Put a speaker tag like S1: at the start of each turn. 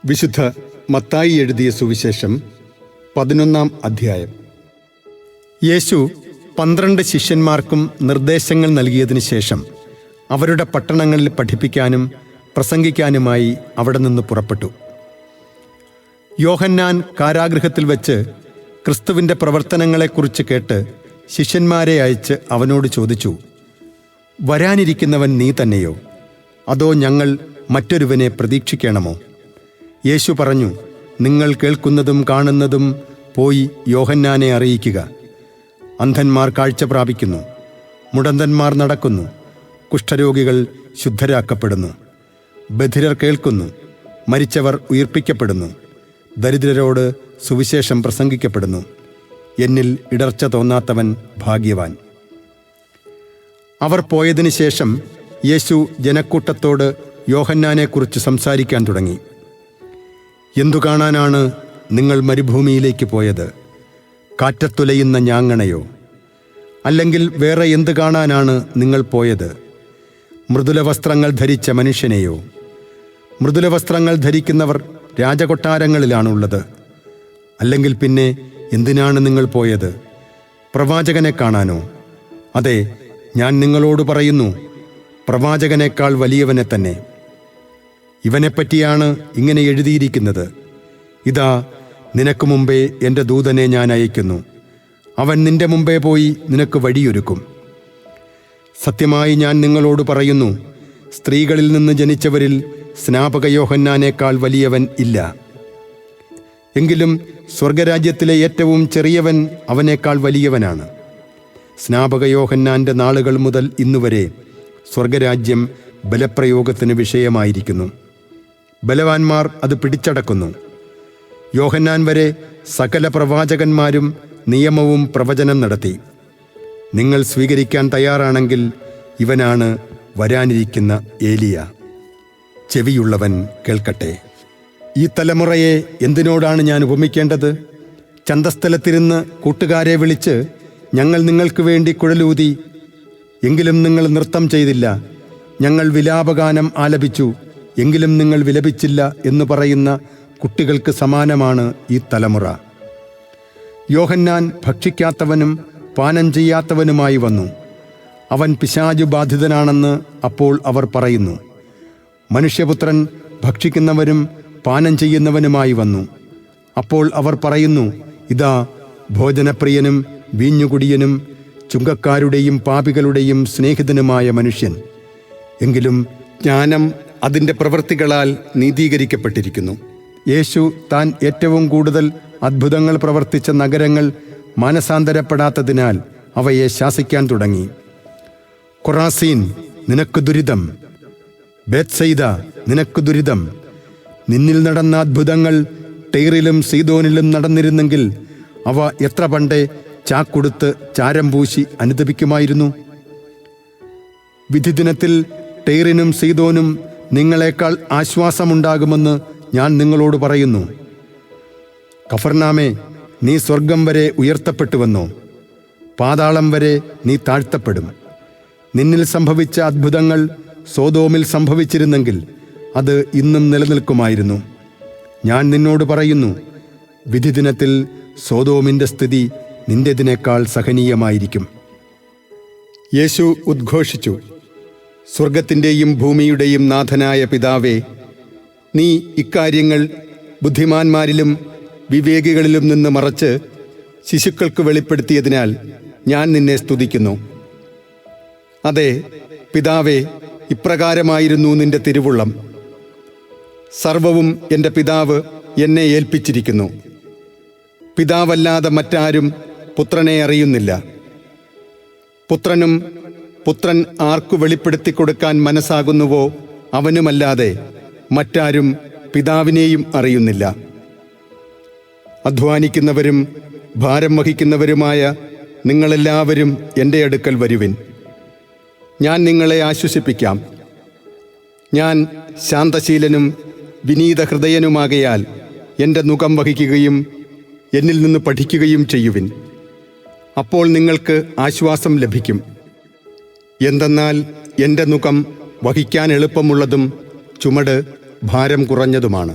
S1: വിശുദ്ധ മത്തായി എഴുതിയ സുവിശേഷം 11-ാം അധ്യായം. യേശു 12 ശിഷ്യന്മാർക്കും നിർദ്ദേശങ്ങൾ നൽകിയതിനു ശേഷം അവരുടെ പട്ടണങ്ങളിൽ പഠിപ്പിക്കാനും പ്രസംഗിക്കാനുമായി അവിടെ നിന്ന് പുറപ്പെട്ടു. യോഹന്നാൻ കാരാഗൃഹത്തിൽ വെച്ച് ക്രിസ്തുവിൻ്റെ പ്രവർത്തനങ്ങളെക്കുറിച്ച് കേട്ട് ശിഷ്യന്മാരെ അയച്ച് അവനോട് ചോദിച്ചു, വരാനിരിക്കുന്നവൻ നീ തന്നെയോ, അതോ ഞങ്ങൾ മറ്റൊരുവനെ പ്രതീക്ഷിക്കണമോ? യേശു പറഞ്ഞു, നിങ്ങൾ കേൾക്കുന്നതും കാണുന്നതും പോയി യോഹന്നാനെ അറിയിക്കുക. അന്ധന്മാർ കാഴ്ച പ്രാപിക്കുന്നു, മുടന്തന്മാർ നടക്കുന്നു, കുഷ്ഠരോഗികൾ ശുദ്ധരാക്കപ്പെടുന്നു, ബധിരർ കേൾക്കുന്നു, മരിച്ചവർ ഉയിർപ്പിക്കപ്പെടുന്നു, ദരിദ്രരോട് സുവിശേഷം പ്രസംഗിക്കപ്പെടുന്നു. എന്നിൽ ഇടർച്ച തോന്നാത്തവൻ ഭാഗ്യവാൻ. അവർ പോയതിനു ശേഷം യേശു ജനക്കൂട്ടത്തോട് യോഹന്നാനെക്കുറിച്ച് സംസാരിക്കാൻ തുടങ്ങി. എന്തു കാണാനാണ് നിങ്ങൾ മരുഭൂമിയിലേക്ക് പോയത്? കാറ്റത്തുലയുന്ന ഞാങ്ങണയോ? അല്ലെങ്കിൽ വേറെ എന്ത് കാണാനാണ് നിങ്ങൾ പോയത്? മൃദുല വസ്ത്രങ്ങൾ ധരിച്ച മനുഷ്യനെയോ? മൃദുല വസ്ത്രങ്ങൾ ധരിക്കുന്നവർ രാജകൊട്ടാരങ്ങളിലാണുള്ളത്. അല്ലെങ്കിൽ പിന്നെ എന്തിനാണ് നിങ്ങൾ പോയത്? പ്രവാചകനെ കാണാനോ? അതെ, ഞാൻ നിങ്ങളോട് പറയുന്നു, പ്രവാചകനേക്കാൾ വലിയവനെ തന്നെ. ഇവനെപ്പറ്റിയാണ് ഇങ്ങനെ എഴുതിയിരിക്കുന്നത്, ഇതാ നിനക്ക് മുമ്പേ എൻ്റെ ദൂതനെ ഞാൻ അയക്കുന്നു. അവൻ നിന്റെ മുമ്പേ പോയി നിനക്ക് വഴിയൊരുക്കും. സത്യമായി ഞാൻ നിങ്ങളോട് പറയുന്നു, സ്ത്രീകളിൽ നിന്ന് ജനിച്ചവരിൽ സ്നാപക യോഹന്നാനേക്കാൾ വലിയവൻ ഇല്ല. എങ്കിലും സ്വർഗരാജ്യത്തിലെ ഏറ്റവും ചെറിയവൻ അവനേക്കാൾ വലിയവനാണ്. സ്നാപക യോഹന്നാൻ്റെ നാളുകൾ മുതൽ ഇന്നുവരെ സ്വർഗരാജ്യം ബലപ്രയോഗത്തിന് വിഷയമായിരിക്കുന്നു. ബലവാന്മാർ അത് പിടിച്ചടക്കുന്നു. യോഹന്നാൻ വരെ സകല പ്രവാചകന്മാരും നിയമവും പ്രവചനം നടത്തി. നിങ്ങൾ സ്വീകരിക്കാൻ തയ്യാറാണെങ്കിൽ ഇവനാണ് വരാനിരിക്കുന്ന ഏലിയ. ചെവിയുള്ളവൻ കേൾക്കട്ടെ. ഈ തലമുറയെ എന്തിനോടാണ് ഞാൻ ഉപമിക്കേണ്ടത്? ചന്തസ്ഥലത്തിരുന്ന് കൂട്ടുകാരെ വിളിച്ച്, ഞങ്ങൾ നിങ്ങൾക്ക് വേണ്ടി കുഴലൂതി, എങ്കിലും നിങ്ങൾ നൃത്തം ചെയ്തില്ല. ഞങ്ങൾ വിലാപഗാനം ആലപിച്ചു, എങ്കിലും നിങ്ങൾ വിലപിച്ചില്ല എന്ന് പറയുന്ന കുട്ടികൾക്ക് സമാനമാണ് ഈ തലമുറ. യോഹന്നാൻ ഭക്ഷിക്കാത്തവനും പാനം ചെയ്യാത്തവനുമായി വന്നു. അവൻ പിശാചു ബാധിതനാണെന്ന് അപ്പോൾ അവർ പറയുന്നു. മനുഷ്യപുത്രൻ ഭക്ഷിക്കുന്നവനും പാനം ചെയ്യുന്നവനുമായി വന്നു. അപ്പോൾ അവർ പറയുന്നു, ഇതാ ഭോജനപ്രിയനും വീഞ്ഞുകുടിയനും ചുങ്കക്കാരുടെയും പാപികളുടെയും സ്നേഹിതനുമായ മനുഷ്യൻ. എങ്കിലും ജ്ഞാനം അതിൻ്റെ പ്രവൃത്തികളാൽ നീതീകരിക്കപ്പെട്ടിരിക്കുന്നു. യേശു താൻ ഏറ്റവും കൂടുതൽ അത്ഭുതങ്ങൾ പ്രവർത്തിച്ച നഗരങ്ങൾ മാനസാന്തരപ്പെടാത്തതിനാൽ അവയെ ശാസിക്കാൻ തുടങ്ങി. കൊറാസീൻ, നിനക്ക് ദുരിതം! ബേത്സയിദ, നിനക്ക് ദുരിതം! നിന്നിൽ നടന്ന അത്ഭുതങ്ങൾ ടൈറിലും സീദോനിലും നടന്നിരുന്നെങ്കിൽ അവ എത്ര പണ്ടേ ചാക്കുടുത്ത് ചാരം പൂശി അനുദപിക്കുമായിരുന്നു. വിധിദിനത്തിൽ ടൈറിനും സീദോനും നിങ്ങളെക്കാൾ ആശ്വാസമുണ്ടാകുമെന്ന് ഞാൻ നിങ്ങളോട് പറയുന്നു. കഫർനാമേ, നീ സ്വർഗം വരെ ഉയർത്തപ്പെട്ടുവെന്നോ? പാതാളം വരെ നീ താഴ്ത്തപ്പെടും. നിന്നിൽ സംഭവിച്ച അത്ഭുതങ്ങൾ സോദോമിൽ സംഭവിച്ചിരുന്നെങ്കിൽ അത് ഇന്നും നിലനിൽക്കുമായിരുന്നു. ഞാൻ നിന്നോട് പറയുന്നു, വിധിദിനത്തിൽ സോദോമിൻ്റെ സ്ഥിതി നിന്റേതിനേക്കാൾ സഹനീയമായിരിക്കും. യേശു ഉദ്ഘോഷിച്ചു, സ്വർഗത്തിൻ്റെയും ഭൂമിയുടെയും നാഥനായ പിതാവേ, നീ ഇക്കാര്യങ്ങൾ ബുദ്ധിമാന്മാരിലും വിവേകികളിലും നിന്ന് മറച്ച് ശിശുക്കൾക്ക് വെളിപ്പെടുത്തിയതിനാൽ ഞാൻ നിന്നെ സ്തുതിക്കുന്നു. അതെ പിതാവേ, ഇപ്രകാരമായിരുന്നു നിന്റെ തിരുവുള്ളം. സർവവും എൻ്റെ പിതാവ് എന്നെ ഏൽപ്പിച്ചിരിക്കുന്നു. പിതാവല്ലാതെ മറ്റാരും പുത്രനെ അറിയുന്നില്ല. പുത്രനും പുത്രൻ ആർക്കു വെളിപ്പെടുത്തി കൊടുക്കാൻ മനസ്സാകുന്നുവോ അവനുമല്ലാതെ മറ്റാരും പിതാവിനെയും അറിയുന്നില്ല. അധ്വാനിക്കുന്നവരും ഭാരം വഹിക്കുന്നവരുമായ നിങ്ങളെല്ലാവരും എൻ്റെ അടുക്കൽ വരുവിൻ, ഞാൻ നിങ്ങളെ ആശ്വസിപ്പിക്കാം. ഞാൻ ശാന്തശീലനും വിനീത ഹൃദയനുമാകയാൽ എൻ്റെ നുകം വഹിക്കുകയും എന്നിൽ നിന്ന് പഠിക്കുകയും ചെയ്യുവിൻ. അപ്പോൾ നിങ്ങൾക്ക് ആശ്വാസം ലഭിക്കും. എന്തെന്നാൽ എൻ്റെ നുകം വഹിക്കാൻ എളുപ്പമുള്ളതും ചുമട് ഭാരം കുറഞ്ഞതുമാണ്.